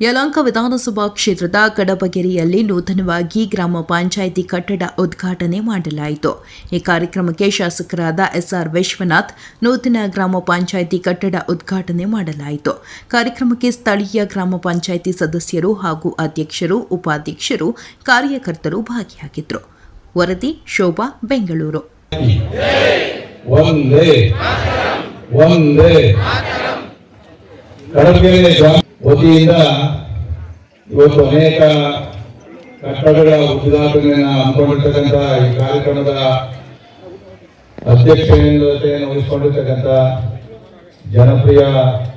ಯಲಹಂಕ ವಿಧಾನಸಭಾ ಕ್ಷೇತ್ರದ ಕಡಬಗೆರೆಯಲ್ಲಿ ನೂತನವಾಗಿ ಗ್ರಾಮ ಪಂಚಾಯಿತಿ ಕಟ್ಟಡ ಉದ್ಘಾಟನೆ ಮಾಡಲಾಯಿತು. ಈ ಕಾರ್ಯಕ್ರಮಕ್ಕೆ ಶಾಸಕರಾದ ಎಸ್ಆರ್ ವಿಶ್ವನಾಥ್ ನೂತನ ಗ್ರಾಮ ಪಂಚಾಯಿತಿ ಕಟ್ಟಡ ಉದ್ಘಾಟನೆ ಮಾಡಲಾಯಿತು. ಕಾರ್ಯಕ್ರಮಕ್ಕೆ ಸ್ಥಳೀಯ ಗ್ರಾಮ ಪಂಚಾಯಿತಿ ಸದಸ್ಯರು ಹಾಗೂ ಅಧ್ಯಕ್ಷರು, ಉಪಾಧ್ಯಕ್ಷರು, ಕಾರ್ಯಕರ್ತರು ಭಾಗಿಯಾಗಿದ್ದರು. ವರದಿ ಶೋಭಾ, ಬೆಂಗಳೂರು. ವತಿಯಿಂದ ಇವತ್ತು ಅನೇಕ ಕಟ್ಟಡಗಳ ಉದ್ಘಾಟನೆಯನ್ನು ಹಮ್ಮಿಕೊಂಡಿರ್ತಕ್ಕಂಥ ಈ ಕಾರ್ಯಕ್ರಮದ ಅಧ್ಯಕ್ಷತೆಯನ್ನು ವಹಿಸಿಕೊಂಡಿರ್ತಕ್ಕಂಥ ಜನಪ್ರಿಯ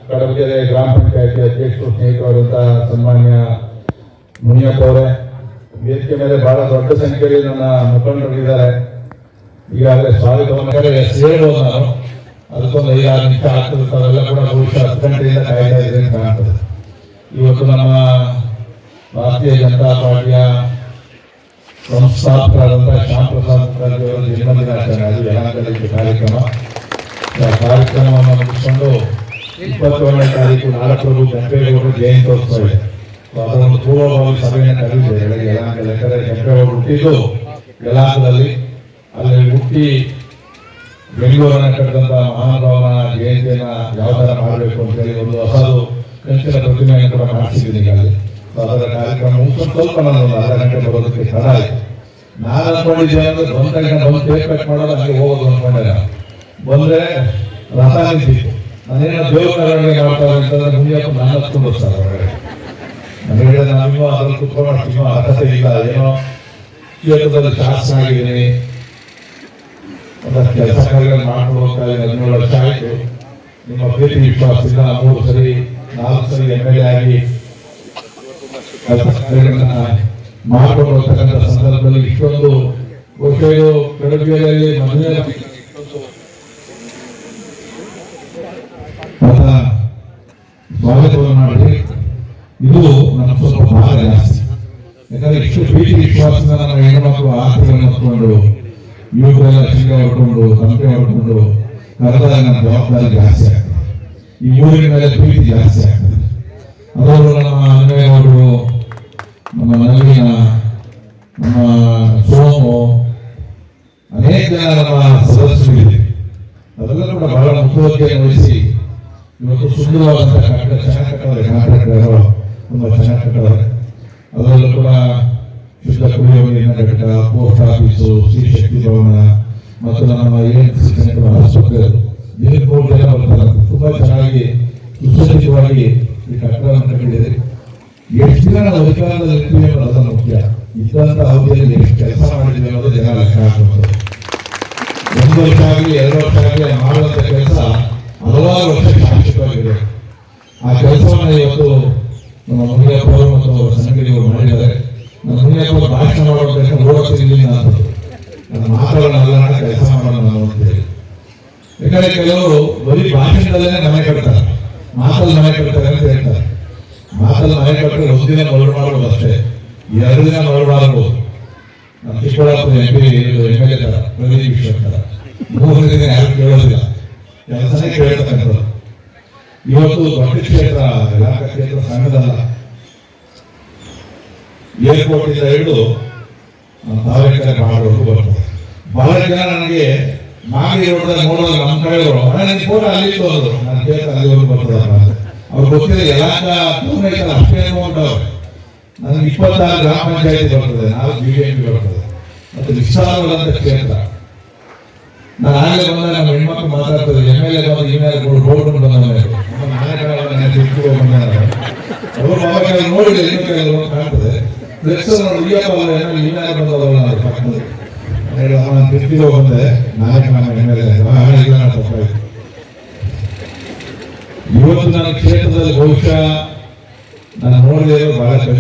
ಕಡಬಗೆರೆ ಗ್ರಾಮ ಪಂಚಾಯತಿ ಅಧ್ಯಕ್ಷರು, ಸ್ನೇಹಿತರಾದಂಥ ಸನ್ಮಾನ್ಯ ಮುನಿಯಪ್ಪ ಅವರೇ, ವೇದಿಕೆ ಮೇಲೆ ಬಹಳ ದೊಡ್ಡ ಸಂಖ್ಯೆಯಲ್ಲಿ ನನ್ನ ಮುಖಂಡರಿದ್ದಾರೆ. ಈಗಾಗಲೇ ಸ್ವಾಗತವನ್ನು ಸೇರುವ ನಾನು ಅದಕ್ಕೊಂದು 5-6 ನಿಮಿಷ ಆಗ್ತದೆ. ತಾವೆಲ್ಲ ಕೂಡ ಬಹುಶಃ 10 ಗಂಟೆಯಿಂದ ಕಾಯ್ತಾ ಇದೆ ಅಂತ ಕಾಣ್ತದೆ. ಇವತ್ತು ನಮ್ಮ ಭಾರತೀಯ ಜನತಾ ಪಾರ್ಟಿಯ ಸಂಸ್ಥಾಪಕರಾದಂತಹ ಶ್ಯಾಮ್ ಪ್ರಸಾದ್ ಮುಖರ್ಜಿ ಅವರ ಜನ್ಮದಿನಾಚರಣೆ ಯಲಹಂಕದಲ್ಲಿ ಕಾರ್ಯಕ್ರಮವನ್ನು ಮುಗಿಸಿಕೊಂಡು 27ನೇ ತಾರೀಕು 4 ಕೆಂಪೇಗೌಡರ ಜಯಂತ್ಯೋತ್ಸವ ಇದೆ. ಅದೊಂದು ಪೂರ್ವಭಾವಿ ಸಭೆಯನ್ನು ಕರೆದಿದೆ. ಯಲಹಂಕದಲ್ಲಿ ಕೆಂಪೇಗೌಡರು ಹುಟ್ಟಿದ್ದು ಯಲಹಂಕದಲ್ಲಿ, ಅಲ್ಲಿ ಹುಟ್ಟಿ ಬೆಂಗಳೂರನ್ನ ಕಟ್ಟಿದಂತಹ ಮಹಾನುಭಾವನ ಜಯಂತಿಯನ್ನ ಯಾವ ತರ ಮಾಡಬೇಕು ಅಂತ ಹೇಳಿ ಒಂದು ಹೊಸದು ಕಂಚಿನ ಪ್ರತಿಮೆಯನ್ನು ಕೂಡ ಮಾಡಿಸಿದ್ದೀನಿ. ಈಗಾಗಲೇ ಅದರ ಕಾರ್ಯಕ್ರಮ ಸ್ವಲ್ಪ ನಾನು 1/2 ಗಂಟೆ ಬರೋದಕ್ಕೆ ತಡ ಆಯ್ತು. ನಾನು ಅನ್ಕೊಂಡಿದ್ದೇನೆ ಅಂದ್ರೆ ಬಂದು ಟೇಕ್ ಕಟ್ ಮಾಡೋದು ಹಂಗೆ ಹೋಗೋದು ಅನ್ಕೊಂಡೆ. ಬಂದ್ರೆ ರಥ ನಿಂತಿತ್ತು. ನಾನೇನೋ ದೇವ್ರ ಮೆರವಣಿಗೆ ಮಾಡ್ತಾರೆ ಅಂತಂದ್ರೆ ಮುನಿಯಪ್ಪ ನಾನು ಹತ್ಕೊಂಡು ಸರ್ ಹೊರಗಡೆ. ನನಗೆ ನಾನು ಅದ್ರಲ್ಲಿ ಕುತ್ಕೊಂಡು ಅರ್ಹತೆ ಇಲ್ಲ, ಏನೋ ಕ್ಷೇತ್ರದಲ್ಲಿ ಶಾಸನ ಆಗಿದ್ದೀನಿ, ಒಂದಷ್ಟು ಕೆಲಸ ಕಾರ್ಯಗಳನ್ನು ಮಾಡ್ಕೊಂಡು ಹೋಗ್ತಾ ಇದ್ದೀನಿ. 17 ವರ್ಷ ಆಯಿತು. ನಿಮ್ಮ ಪ್ರೀತಿ ವಿಶ್ವಾಸದಿಂದ 3 ಸರಿ 4 ಸರಿ MLA ಆಗಿ ಕೆಲಸ ಕಾರ್ಯಗಳನ್ನ ಮಾಡ್ಕೊಂಡು ಹೋಗ್ತಕ್ಕಂಥ ಸಂದರ್ಭದಲ್ಲಿ ಇಷ್ಟೊಂದು ವರ್ಷಗಳು ಕಡಬಗೆರೆಯಲ್ಲಿ ಸ್ವಾಗತವನ್ನು ಮಾಡಿ ಇದು ನಮ್ಮ ಸ್ವಲ್ಪ ಭಾಳ ಜಾಸ್ತಿ. ಯಾಕಂದ್ರೆ ಇಷ್ಟು ಪ್ರೀತಿ ವಿಶ್ವಾಸದಿಂದ ನಮ್ಮ ಹೆಣ್ಣುಮಕ್ಕಳು ಆಸೆಗಳನ್ನು ಹೊತ್ಕೊಂಡು ಯುವಕರೆಲ್ಲ ಶಿಂಗ ಹೊಡ್ಕೊಂಡು ತಂಪೆ ಹೊಡ್ಕೊಂಡು ಕರೆದಾಗ ನಮ್ಮ ಜವಾಬ್ದಾರಿ ಜಾಸ್ತಿ ಆಗ್ತದೆ. ಈ ಊರಿನ ಮೇಲೆ ಪ್ರೀತಿ ಜಾಸ್ತಿ ಆಗ್ತದೆ. ಅದರಲ್ಲೂ ನಮ್ಮ ಅನ್ವೇಗೌಡರು, ನಮ್ಮ ನವೀನ, ನಮ್ಮ ಸೋಮು, ಅನೇಕ ಜನ ನಮ್ಮ ಸದಸ್ಯರಿದೆ. ಅದೆಲ್ಲ ಕೂಡ ಬಹಳ ಮುತುವರ್ಜಿಯನ್ನು ವಹಿಸಿ ಇವತ್ತು ಸುಂದರವಾದಂತಹ ಕಟ್ಟಡ ಚೆನ್ನಾಗಿ ಕಟ್ಟವ್ರೆ. ಕಾಂಟ್ರಾಕ್ಟರ್ ತುಂಬ ಚೆನ್ನಾಗಿ ಕಟ್ಟವ್ರೆ. ಅದರಲ್ಲೂ ಕೂಡ ಶುದ್ಧ ಕುಡಿಯುವ ನೀರಿನ ಘಟಕ, ಪೋಸ್ಟ್ ಆಫೀಸು, ಶ್ರೀ ಶಕ್ತಿ ಭವನ ಮತ್ತು ನಮ್ಮ ಆಸ್ಪತ್ರೆ ಬರ್ತಾರೆ. ತುಂಬಾ ಚೆನ್ನಾಗಿ ಸುಸಜ್ಜಿತವಾಗಿ ಈ ಕಟ್ಟಡವನ್ನು ಕಟ್ಟಿದೆ. ಎಷ್ಟು ದಿನ ನಾವು ಅಧಿಕಾರದಲ್ಲಿ ಇರ್ತೀವಿ ಅನ್ನೋದು ಅದನ್ನು ಮುಖ್ಯ. ಇದ್ದಂಥ ಅವಧಿಯಲ್ಲಿ ಎಷ್ಟು ಕೆಲಸ ಮಾಡಿದ್ವಿ ಅನ್ನೋದು ಜನ ಲೆಕ್ಕ ಹಾಕುತ್ತದೆ. 1 ವರ್ಷ ಆಗಲಿ 2 ವರ್ಷ ಆಗಲಿ ಮಾಡುವಂಥ ಕೆಲಸ ಹಲವಾರು ವರ್ಷ ಶಾಶ್ವತವಾಗಿದೆ. ಆ ಕೆಲಸವನ್ನು ಇವತ್ತು ನಮ್ಮ ಮುನಿಯಪ್ಪ ಅವರು ಮತ್ತು ಅವರ ಸಂಘಟನೆಗಳು ಮಾಡಿದ್ದಾರೆ. ನಮ್ಮ ಮುನಿಯಪ್ಪ ಭಾಷಣ ಮಾಡೋದಕ್ಕೆ ನೋಡೋದಿಲ್ಲ ಅಂತದ್ದು, ನನ್ನ ಮಾತಾಡೋಣ ಕೆಲಸ ಮಾಡೋಣ ಅಂತೇಳಿ. ಯಾಕಂದ್ರೆ ಕೆಲವರು ಬರೀ ಭಾಷಣದಲ್ಲೇ ಮನೆ ಕಟ್ತಾರೆ, ಮಾತಲ್ಲಿ ಮನೆ ಕಟ್ತಾರೆ ಅಂತ ಹೇಳ್ತಾರೆ. ಮಾತಲ್ಲಿ ಮನೆ ಕಟ್ಟರೆ 1 ದಿನ ಮರಳು ಮಾಡೋದು ಅಷ್ಟೇ, 2 ದಿನ ಮರಳು ಮಾಡಬಹುದು. ನಮ್ಮ ಚಿಕ್ಕಬಳ್ಳಾಪುರ MLA ತರ ಪ್ರದೀಪ್ ಈಶ್ವರ್ ತರ 3 ದಿನ ಯಾರು ಕೇಳೋದಿಲ್ಲ, ಕೆಲಸನೇ ಕೇಳ್ತಕ್ಕಂಥದ್ದು. ಇವತ್ತು ದೊಡ್ಡ ಕ್ಷೇತ್ರ, ಯಲಹಂಕ ಕ್ಷೇತ್ರ ಸಣ್ಣದಲ್ಲ. ಏರ್ಪೋರ್ಟ್ ಇಂದ ಹಿಡಿದು ತಾಲೂಕಿನ ಮಾಡೋದು ಬರ್ತದೆ. ಬಹಳ ಜನ ನನಗೆ ಮಾಗಿ ರೋಡ್ದಾಗ ನೋಡೋದು ನಮ್ಮ ಕಡೆಯವರು ನನ್ನ ಫೋಟೋ ಅಲ್ಲಿ ಹೋದ್ರು, ನನ್ನ ಕ್ಷೇತ್ರ ಅಲ್ಲಿವರೆಗೂ ಬರ್ತದ ಅಂತ. ಅವ್ರು ಗೊತ್ತಿಲ್ಲ ಯಲಹಂಕ ಅಷ್ಟೇನು ಉಂಟವ್ರು. ನನಗೆ 26 ಗ್ರಾಮ ಪಂಚಾಯತಿ ಬರ್ತದೆ, 4 BJP ಬರ್ತದೆ ಮತ್ತು ವಿಶಾಲವಾದಂಥ ಕ್ಷೇತ್ರ. ನಾನು ಆಗಲೇ ಬಂದಾಗ ನಮ್ಮ ಹೆಣ್ಮಕ್ಳು ಮಾತಾಡ್ತದೆ, MLA ಬಂದು ಇಮೇಲ್ ರೋಡ್ ಬಂದ ಮೇಲೆ ಅವರು ನೋಡಿದ್ರೆ ಕಾಣ್ತದೆ. ಬಂದೆ ನಾಯಕ ಇವತ್ತು ನನ್ನ ಕ್ಷೇತ್ರದಲ್ಲಿ ಬಹುಶಃ ನಾನು ನೋಡಿದೆ ಬಹಳ ಕಮ್ಮಿ.